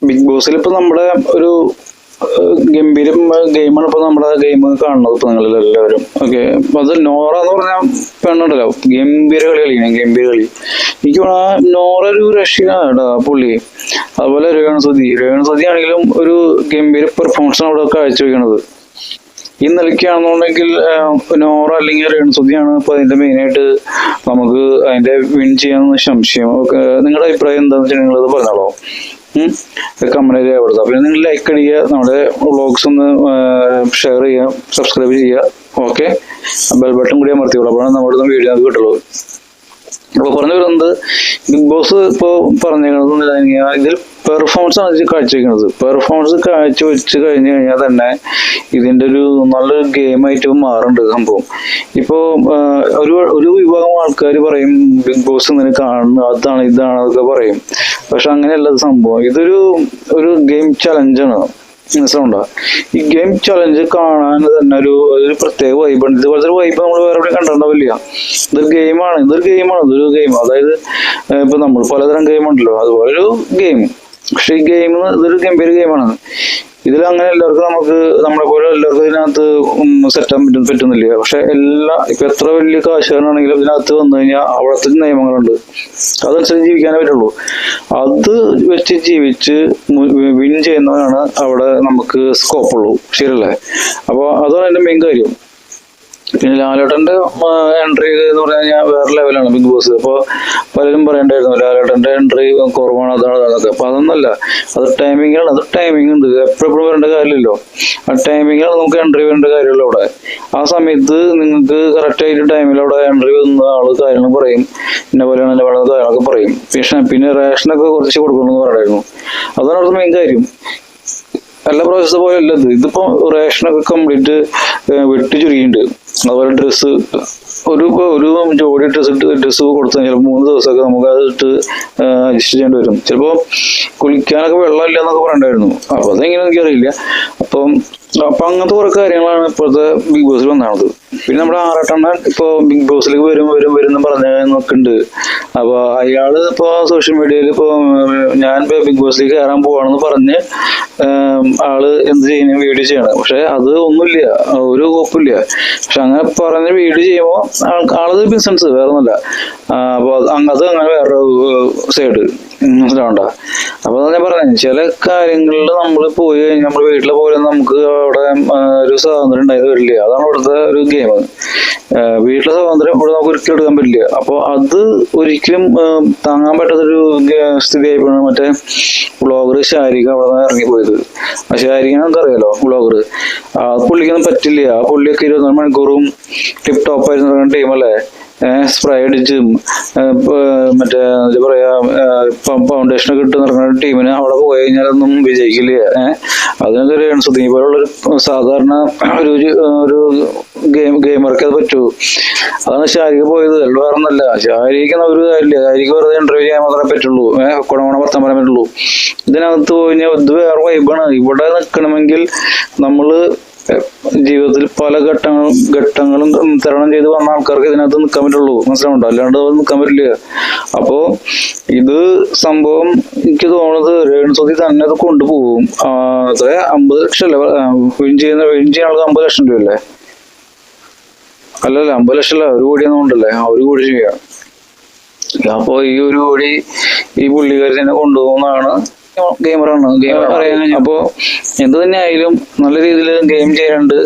Big ബോസിൽ ഇപ്പൊ നമ്മുടെ ഒരു ഗംഭീരം ഗെയിമാണ് ഇപ്പൊ നമ്മുടെ ഗെയിം കാണുന്നത് ഇപ്പൊ നിങ്ങൾ എല്ലാവരും. ഓക്കെ, അത് നോറ എന്ന് പറഞ്ഞാൽ പെണ്ണുണ്ടല്ലോ, ഗംഭീര കളി കളിക്കണം, ഗംഭീര കളി. എനിക്ക് നോറ ഒരു രക്ഷയാണ് പുള്ളി. അതുപോലെ രേണുസുതി ആണെങ്കിലും ഒരു ഗംഭീര പെർഫോമൻസ് അവിടെ കാഴ്ചവെക്കണത്. ഈ നിലയ്ക്കാണെന്നുണ്ടെങ്കിൽ നോറ അല്ലെങ്കിൽ രേണുസുതിയാണ് ഇപ്പൊ അതിന്റെ മെയിനായിട്ട് നമുക്ക് അതിന്റെ വിൻ ചെയ്യാന്ന് സംശയം. നിങ്ങളുടെ അഭിപ്രായം എന്താണെന്ന് വെച്ചാൽ നിങ്ങളത് പറഞ്ഞോളോ, കമന്റ് രേഖപ്പെടുത്തുക. പിന്നെ നിങ്ങൾ ലൈക്ക് അടിക്കുക, നമ്മുടെ വ്ളോഗ്സ് ഒന്ന് ഷെയർ ചെയ്യുക, സബ്സ്ക്രൈബ് ചെയ്യുക. ഓക്കെ, ബെൽ ബട്ടൺ കൂടി അമർത്തിയോളൂ, അപ്പോഴാണ് നമ്മുടെ വീഡിയോ നമുക്ക് കിട്ടുള്ളൂ. അപ്പോൾ പറഞ്ഞു വരുന്നത്, ബിഗ് ബോസ് ഇപ്പോൾ പറഞ്ഞിരിക്കുന്നത് ഇതിൽ പെർഫോമൻസ് ആണ് കാഴ്ചവെക്കുന്നത്. പെർഫോമൻസ് കാഴ്ചവെച്ച് കഴിഞ്ഞു കഴിഞ്ഞാൽ തന്നെ ഇതിൻ്റെ ഒരു നല്ലൊരു ഗെയിമായിട്ട് മാറുന്നുണ്ട് സംഭവം. ഇപ്പോൾ ഒരു വിഭാഗം ആൾക്കാർ പറയും ബിഗ് ബോസ് ഇങ്ങനെ കാണുന്നു, അതാണ് ഇതാണ് അതൊക്കെ പറയും. പക്ഷെ അങ്ങനെയല്ല സംഭവം. ഒരു ഗെയിം ചലഞ്ചാണ്, മനസ്സിലുണ്ടോ? ഈ ഗെയിം ചലഞ്ച് കാണാൻ തന്നെ ഒരു പ്രത്യേക വൈബാണ്. ഇതുപോലത്തെ ഒരു വൈബ് നമ്മൾ വേറെ എവിടെയും കണ്ടിട്ടുണ്ടാവില്ല. ഇതൊരു ഗെയിമാണ്. ഇതൊരു ഗെയിം. അതായത് ഇപ്പൊ നമ്മൾ പലതരം ഗെയിം ഉണ്ടല്ലോ, അതുപോലെ ഒരു ഗെയിം. പക്ഷെ ഈ ഗെയിം ഇതൊരു ഗംഭീര ഗെയിമാണ്. ഇതിൽ അങ്ങനെ എല്ലാവർക്കും നമ്മളെ പോലെ എല്ലാവർക്കും ഇതിനകത്ത് സെറ്റാൻ പറ്റുന്നില്ല. പക്ഷെ ഇപ്പൊ എത്ര വലിയ കാശുകാരനാണെങ്കിലും ഇതിനകത്ത് വന്നു കഴിഞ്ഞാൽ അവിടുത്തെ നിയമങ്ങളുണ്ട്, അതനുസരിച്ച് ജീവിക്കാനേ പറ്റുള്ളൂ. അത് വെച്ച് ജീവിച്ച് വിൻ ചെയ്യുന്നവരാണ് അവിടെ നമുക്ക് സ്കോപ്പുള്ളൂ. ശരിയല്ലേ? അപ്പോൾ അതാണ് എൻ്റെ മെയിൻ കാര്യം. പിന്നെ ലാലേട്ടന്റെ എൻട്രി എന്ന് പറഞ്ഞു കഴിഞ്ഞാൽ വേറെ ലെവലാണ് ബിഗ് ബോസ്. അപ്പോൾ പലരും പറയണ്ടായിരുന്നു ലാലേട്ടന്റെ എൻട്രി കുറവാണ്, അതൊക്കെ. അപ്പൊ അതൊന്നല്ല, അത് ടൈമിംഗാണ്. അത് ടൈമിംഗ് ഉണ്ട്, എപ്പോഴും വരേണ്ട കാര്യമില്ലല്ലോ. ആ ടൈമിംഗാണ് നമുക്ക് എൻട്രി വരേണ്ട കാര്യമുള്ളൂ. അവിടെ ആ സമയത്ത് നിങ്ങൾക്ക് കറക്റ്റ് ആയിട്ട് ടൈമിൽ അവിടെ എൻട്രി വന്ന ആള് കാര്യങ്ങൾ പറയും, ഇന്ന പോലെയാണ് കാര്യങ്ങളൊക്കെ പറയും. പിന്നെ റേഷനൊക്കെ കുറച്ച് കൊടുക്കണമെന്ന് പറയണ്ടായിരുന്നു. അതാണ് അവിടുത്തെ മെയിൻ കാര്യം. എല്ലാ പ്രാവശ്യത്തെ പോലെ അല്ല ഇതിപ്പോ റേഷനൊക്കെ കംപ്ലീറ്റ് വെട്ടി ചുരുങ്ങിയിട്ടുണ്ട്. അതുപോലെ ഡ്രസ്സ് ഒരു ജോഡി ഡ്രസ്സ് കൊടുത്താൽ ചിലപ്പോൾ 3 ദിവസമൊക്കെ നമുക്ക് അത് ഇട്ട് അഡ്ജസ്റ്റ് ചെയ്യേണ്ടി വരും. ചിലപ്പോൾ കുളിക്കാനൊക്കെ വെള്ളമില്ല എന്നൊക്കെ പറയണ്ടായിരുന്നു. അപ്പൊ അതെങ്ങനെ എനിക്കറിയില്ല. അപ്പൊ അങ്ങനത്തെ കുറെ കാര്യങ്ങളാണ് ഇപ്പോഴത്തെ ബിഗ് ബോസിൽ വന്നത്. പിന്നെ നമ്മുടെ ആറാട്ടണ്ണൻ ഇപ്പൊ ബിഗ് ബോസിലേക്ക് വരും പറഞ്ഞ നോക്കുന്നുണ്ട്. അപ്പൊ അയാള് ഇപ്പൊ സോഷ്യൽ മീഡിയയിൽ ഇപ്പൊ ഞാൻ ബിഗ് ബോസിലേക്ക് കയറാൻ പോവാണെന്ന് പറഞ്ഞ് ആള് എന്ത് ചെയ്യുന്ന വീഡിയോ ചെയ്യണം. പക്ഷെ അത് ഒന്നുമില്ല, ഒരു കുഴപ്പമില്ല. പക്ഷെ അങ്ങനെ പറഞ്ഞ് വീഡിയോ ചെയ്യുമ്പോൾ ആളത് ബിസിനസ് വേറെ ഒന്നുമില്ല. അപ്പൊ അത് അങ്ങനെ വേറെ സൈഡ് മനസ്സിലാവണ്ട. അപ്പൊ ഞാൻ പറഞ്ഞു, ചില കാര്യങ്ങളിൽ നമ്മൾ പോയി കഴിഞ്ഞാൽ നമ്മുടെ വീട്ടിലെ പോലെ നമുക്ക് അവിടെ ഒരു സ്വാതന്ത്ര്യം ഉണ്ടായത് വരില്ല. അതാണ് ഇവിടുത്തെ ഒരു ഗെയിം. വീട്ടിലെ സ്വാതന്ത്ര്യം ഇവിടെ നമുക്ക് ഒരിക്കലും എടുക്കാൻ പറ്റില്ല. അപ്പൊ അത് ഒരിക്കലും താങ്ങാൻ പറ്റാത്തൊരു സ്ഥിതിയായി പോയാണ് മറ്റേ വ്ളോഗർ ശാരിക അവിടെ നിന്ന് ഇറങ്ങിപ്പോയത്. ആ ശാരികനെ നമുക്കറിയാലോ, വ്ളോഗർ. ആ പുള്ളിക്കൊന്നും പറ്റില്ല. ആ പുള്ളിയൊക്കെ 24 മണിക്കൂറും ടിപ് ടോപ്പ് ആയിരുന്നു ടീമല്ലേ. സ്പ്രേ അടിച്ചും മറ്റേ എന്താ പറയാ ഫൗണ്ടേഷനൊക്കെ ഇട്ട് നടക്കുന്ന ടീമിന് അവിടെ പോയി കഴിഞ്ഞാലൊന്നും വിജയിക്കില്ല. അതിനൊക്കെ രേണുസുതി പോലുള്ളൊരു സാധാരണ ഒരു ഗെയിമർക്ക് അത് പറ്റൂ. അതാണ് ശാരിക പോയത്. അല്ല വേറെ ഒന്നല്ല. ശാരിക ഒരു കാര്യമില്ല. ശാരിക വെറുതെ ഇന്റർവ്യൂ ചെയ്യാൻ മാത്രമേ പറ്റുള്ളൂ, കുണമണ വർത്താൻ പറയാൻ പറ്റുള്ളൂ. ഇതിനകത്ത് പോയി കഴിഞ്ഞാൽ ഇത് വേറെ വൈബാണ്. ഇവിടെ നിൽക്കണമെങ്കിൽ നമ്മള് ജീവിതത്തിൽ പല ഘട്ടങ്ങളും തരണം ചെയ്ത് വന്ന ആൾക്കാർക്ക് ഇതിനകത്ത് നിൽക്കാൻ പറ്റുള്ളൂ, മനസ്സിലാവുണ്ടോ? അല്ലാണ്ട് നിൽക്കാൻ പറ്റില്ല. അപ്പോ ഇത് സംഭവം എനിക്ക് തോന്നുന്നത് രേണുസുതി തന്നെ അത് കൊണ്ടുപോകും. അത്ര 50 ലക്ഷം അല്ലേ വിൻ ചെയ്യുന്ന ആൾക്ക് 50 ലക്ഷം രൂപയല്ലേ? അല്ലല്ല, 50 ലക്ഷം അല്ല, 1 കോടിയൊന്നും ഉണ്ടല്ലേ? 1 കോടി ചെയ്യാം. അപ്പൊ ഈ 1 കോടി ഈ പുള്ളിക്കാരി തന്നെ കൊണ്ടുപോകുന്നതാണ്. ഗെയിമറാണ്, ഗെയിമർ പറയാൻ. അപ്പോ എന്ത് തന്നെ ആയാലും നല്ല രീതിയിൽ ഗെയിം ചെയ്യാനുണ്ട്.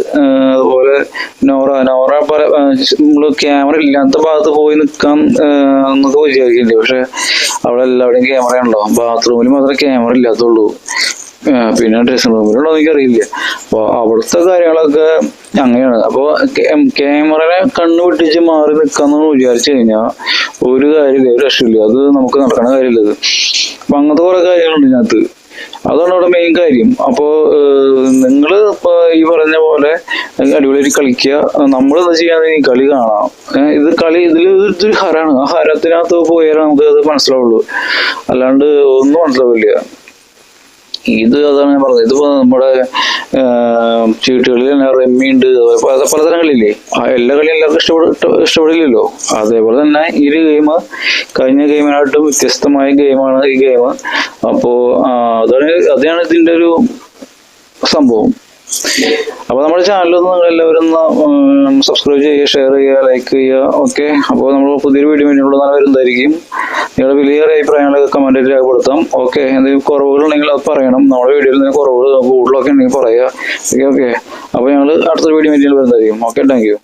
അതുപോലെ നോറ നമ്മള് ക്യാമറ ഇല്ലാത്ത ഭാഗത്ത് പോയി നിൽക്കാം എന്നൊക്കെ വിചാരിക്കില്ലേ. പക്ഷെ അവിടെ എല്ലാവരുടെയും ക്യാമറ ഉണ്ടോ? ബാത്റൂമിൽ മാത്രമേ ക്യാമറ ഇല്ലാത്തുള്ളൂ. പിന്നെ ഡ്രസ്സിംഗ് റൂമിലുണ്ടോ എനിക്കറിയില്ല. അപ്പൊ അവിടുത്തെ കാര്യങ്ങളൊക്കെ അങ്ങനെയാണ്. അപ്പൊ ക്യാമറനെ കണ്ണു വിട്ടിച്ച് മാറി നിൽക്കാന്ന് വിചാരിച്ചു കഴിഞ്ഞാൽ ഒരു കാര്യമില്ല, ഒരു രക്ഷയില്ല. അത് നമുക്ക് നടക്കണ കാര്യമില്ല. അപ്പൊ അങ്ങനത്തെ കുറെ കാര്യങ്ങളുണ്ട് ഇതിനകത്ത്. അതാണ് അവിടെ മെയിൻ കാര്യം. അപ്പോ നിങ്ങള് ഇപ്പൊ ഈ പറഞ്ഞ പോലെ അടിപൊളിയായിട്ട് കളിക്കുക. നമ്മളെന്താ ചെയ്യാന്ന് ഈ കളി കാണാം. ഇതിലൊരു ഹരാണ്. ആ ഹരത്തിനകത്ത് പോയാലേ നമുക്ക് അത് മനസ്സിലാവുള്ളൂ, അല്ലാണ്ട് ഒന്നും മനസ്സിലാവില്ല. അതാണ് ഞാൻ പറഞ്ഞത്. ഇതിപ്പോ നമ്മുടെ ചീട്ടുകളിൽ തന്നെ റമ്മി ഉണ്ട്, പലതരം കളിയില്ലേ. എല്ലാ കളിയും എല്ലാവർക്കും ഇഷ്ടപ്പെടില്ലല്ലോ. അതേപോലെ തന്നെ ഈ ഒരു ഗെയിം കഴിഞ്ഞ ഗെയിമിനായിട്ടും വ്യത്യസ്തമായ ഗെയിമാണ് ഈ ഗെയിം. അപ്പോ അതാണ് അങ്ങനെയാണ് ഇതിന്റെ ഒരു സംഭവം. അപ്പോൾ നമ്മുടെ ചാനലൊന്ന് നിങ്ങൾ എല്ലാവരും ഒന്ന് സബ്സ്ക്രൈബ് ചെയ്യുക, ഷെയർ ചെയ്യുക, ലൈക്ക് ചെയ്യുക. ഓക്കെ, അപ്പോൾ നമ്മൾ പുതിയൊരു വീഡിയോ വേണ്ടിയുള്ള നല്ല വരുന്നതായിരിക്കും. നിങ്ങളുടെ വലിയ അഭിപ്രായങ്ങളൊക്കെ കമൻറ്റായിട്ട് രേഖപ്പെടുത്താം. ഓക്കെ, എന്തെങ്കിലും കുറവുകളുണ്ടെങ്കിൽ അത് പറയണം. നമ്മുടെ വീഡിയോയിൽ എന്തെങ്കിലും കുറവുകൾ കൂടുതലൊക്കെ ഉണ്ടെങ്കിൽ പറയുക. ഓക്കെ, അപ്പോൾ ഞങ്ങൾ അടുത്ത വീഡിയോ വേണ്ടിയിട്ട് വരുന്നതായിരിക്കും. Okay, thank you.